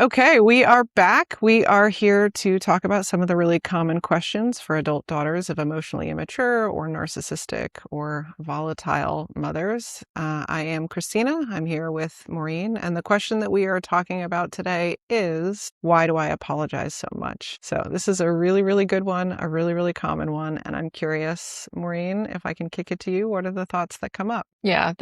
Okay, we are back. We are here to talk about some of the really common questions for adult daughters of emotionally immature or narcissistic or volatile mothers. I am Christina. I'm here with Maureen. And the question that we are talking about today is, why do I apologize so much? So this is a really, really good one, a really, really common one. And I'm curious, Maureen, if I can kick it to you, what are the thoughts that come up? Yeah,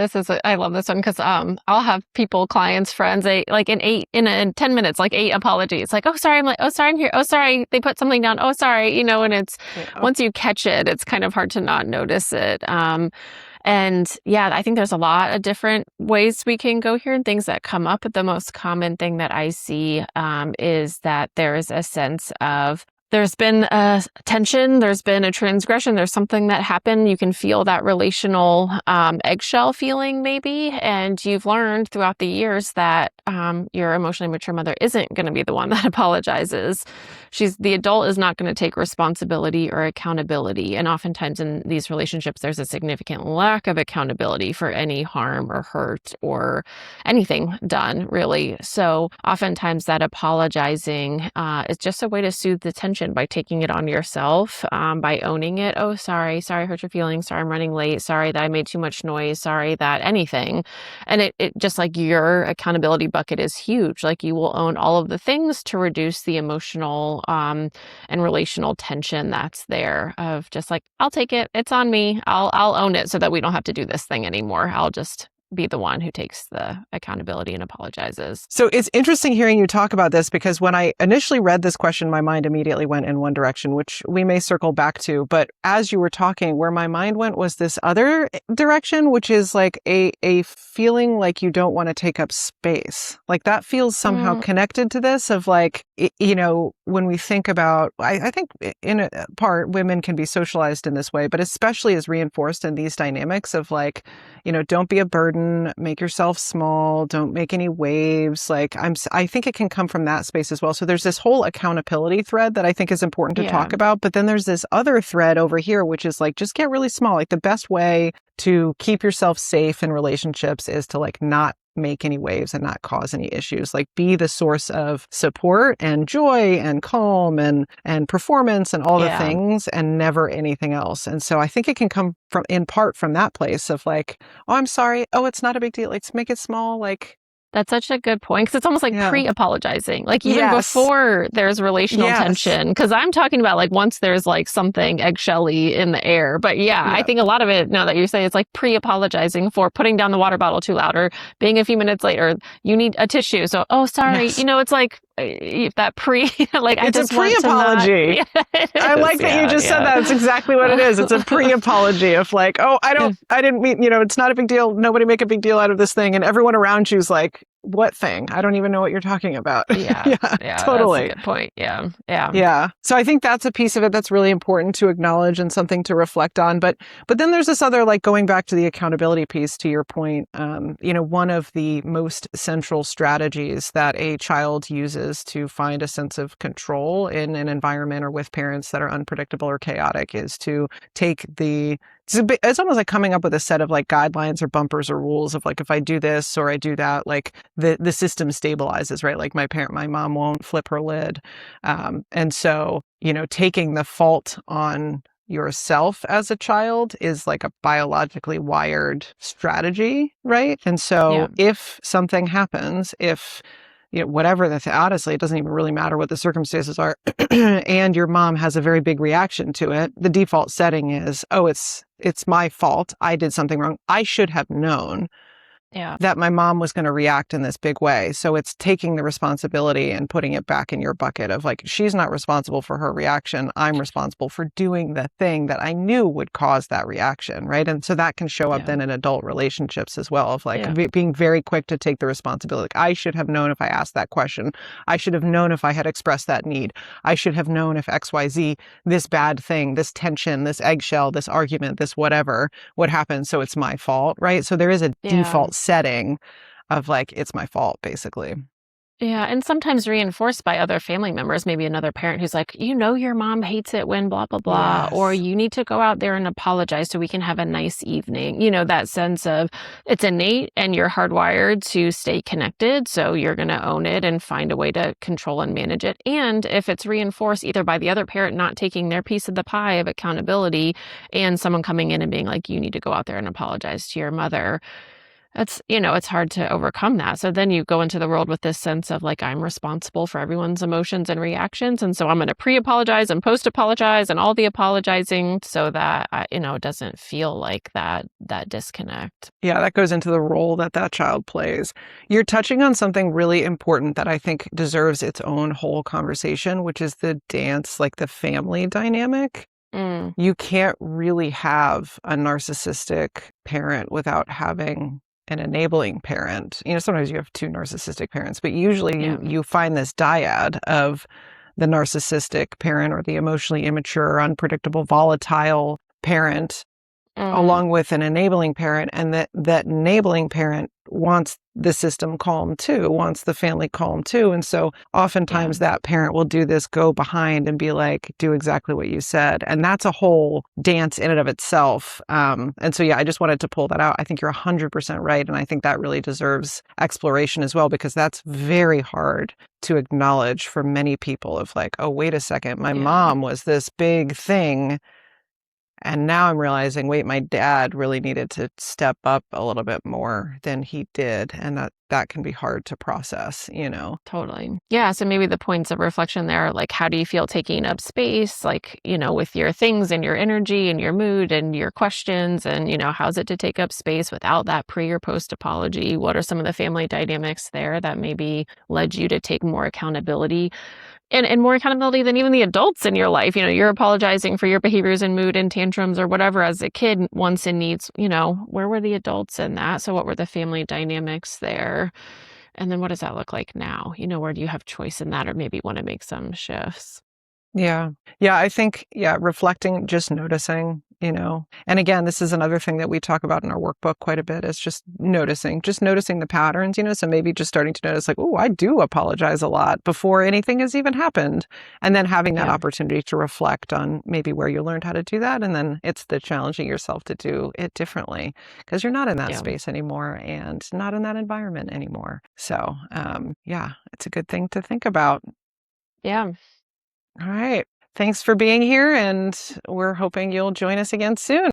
I love this one because I'll have people, clients, friends, in 10 minutes, like 8 apologies. Like, oh sorry, I'm like, oh sorry, I'm here. Oh sorry, they put something down. Oh sorry, and it's once you catch it, it's kind of hard to not notice it. And yeah, I think there's a lot of different ways we can go here and things that come up. But the most common thing that I see is that there is a sense of there's been a tension, there's been a transgression, there's something that happened. You can feel that relational eggshell feeling maybe, and you've learned throughout the years that your emotionally mature mother isn't going to be the one that apologizes. The adult is not going to take responsibility or accountability. And oftentimes in these relationships, there's a significant lack of accountability for any harm or hurt or anything done, really. So oftentimes that apologizing is just a way to soothe the tension by taking it on yourself, by owning it. Oh, sorry, I hurt your feelings. Sorry, I'm running late. Sorry that I made too much noise. Sorry that anything. And it just like your accountability bucket is huge. Like you will own all of the things to reduce the emotional and relational tension that's there of just like, I'll take it. It's on me. I'll own it so that we don't have to do this thing anymore. I'll just be the one who takes the accountability and apologizes. So it's interesting hearing you talk about this because when I initially read this question, my mind immediately went in one direction, which we may circle back to. But as you were talking, where my mind went was this other direction, which is like a feeling like you don't want to take up space. Like that feels somehow connected to this of like, when we think about, I think in a part, women can be socialized in this way, but especially is reinforced in these dynamics of like, don't be a burden, make yourself small, don't make any waves. Like I think it can come from that space as well. So there's this whole accountability thread that I think is important to talk about. But then there's this other thread over here, which is like, just get really small. Like the best way to keep yourself safe in relationships is to like not make any waves and not cause any issues. Like be the source of support and joy and calm and performance and all the things and never anything else. And so I think it can come from in part from that place of like, oh, I'm sorry. Oh, it's not a big deal. Let's make it small. Like, that's such a good point because it's almost like pre-apologizing, like even before there's relational tension. Because I'm talking about like once there's like something eggshelly in the air. But I think a lot of it now that you say it's like pre-apologizing for putting down the water bottle too loud or being a few minutes late or you need a tissue. So, oh, sorry. It's like that like I it's just a pre-apology. I like that you just said that. It's exactly what it is. It's a pre-apology of like, oh, I didn't mean, it's not a big deal. Nobody make a big deal out of this thing. And everyone around you is like, what thing? I don't even know what you're talking about. Yeah, totally. That's a good point. Yeah. So I think that's a piece of it that's really important to acknowledge and something to reflect on. But then there's this other, like going back to the accountability piece, to your point, one of the most central strategies that a child uses to find a sense of control in an environment or with parents that are unpredictable or chaotic is to take it's almost like coming up with a set of like guidelines or bumpers or rules of like, if I do this or I do that, like the system stabilizes, right? Like my mom won't flip her lid. And so, taking the fault on yourself as a child is like a biologically wired strategy, right? And so if something happens, whatever honestly, it doesn't even really matter what the circumstances are. And your mom has a very big reaction to it. The default setting is, oh, it's my fault. I did something wrong. I should have known that my mom was going to react in this big way. So it's taking the responsibility and putting it back in your bucket of like, she's not responsible for her reaction. I'm responsible for doing the thing that I knew would cause that reaction, right? And so that can show up then in adult relationships as well of like being very quick to take the responsibility. Like, I should have known if I asked that question. I should have known if I had expressed that need. I should have known if XYZ, this bad thing, this tension, this eggshell, this argument, this whatever would happen. So it's my fault, right? So there is a default setting of like, it's my fault, basically. Yeah, and sometimes reinforced by other family members, maybe another parent who's like, your mom hates it when blah, blah, blah, or Yes. you need to go out there and apologize so we can have a nice evening. That sense of it's innate and you're hardwired to stay connected. So you're going to own it and find a way to control and manage it. And if it's reinforced either by the other parent not taking their piece of the pie of accountability and someone coming in and being like, you need to go out there and apologize to your mother, it's hard to overcome that. So then you go into the world with this sense of like, I'm responsible for everyone's emotions and reactions. And so I'm going to pre-apologize and post-apologize and all the apologizing so that, it doesn't feel like that disconnect. Yeah, that goes into the role that child plays. You're touching on something really important that I think deserves its own whole conversation, which is the dance, like the family dynamic. Mm, You can't really have a narcissistic parent without having an enabling parent. Sometimes you have two narcissistic parents, but usually yeah. you find this dyad of the narcissistic parent or the emotionally immature, unpredictable, volatile parent Mm, along with an enabling parent, and that enabling parent wants the system calm too, wants the family calm too. And so yeah, oftentimes that parent will do this, go behind and be like, do exactly what you said. And that's a whole dance in and of itself. And so, yeah, I just wanted to pull that out. I think you're 100% right. And I think that really deserves exploration as well, because that's very hard to acknowledge for many people of like, oh, wait a second, my yeah. mom was this big thing. And now I'm realizing, wait, my dad really needed to step up a little bit more than he did. And that can be hard to process. Totally. Yeah. So maybe the points of reflection there, like, how do you feel taking up space, like, with your things and your energy and your mood and your questions? And, how's it to take up space without that pre or post apology? What are some of the family dynamics there that maybe led you to take more accountability? And more accountability than even the adults in your life. You're apologizing for your behaviors and mood and tantrums or whatever as a kid wants and needs, where were the adults in that? So what were the family dynamics there? And then what does that look like now? Where do you have choice in that or maybe want to make some shifts? Yeah. Yeah. I think, yeah, reflecting, just noticing. And again, this is another thing that we talk about in our workbook quite a bit is just noticing the patterns. So maybe just starting to notice like, oh, I do apologize a lot before anything has even happened. And then having that Yeah. opportunity to reflect on maybe where you learned how to do that. And then it's the challenging yourself to do it differently because you're not in that Yeah. space anymore and not in that environment anymore. So, yeah, it's a good thing to think about. Yeah. All right. Thanks for being here, and we're hoping you'll join us again soon.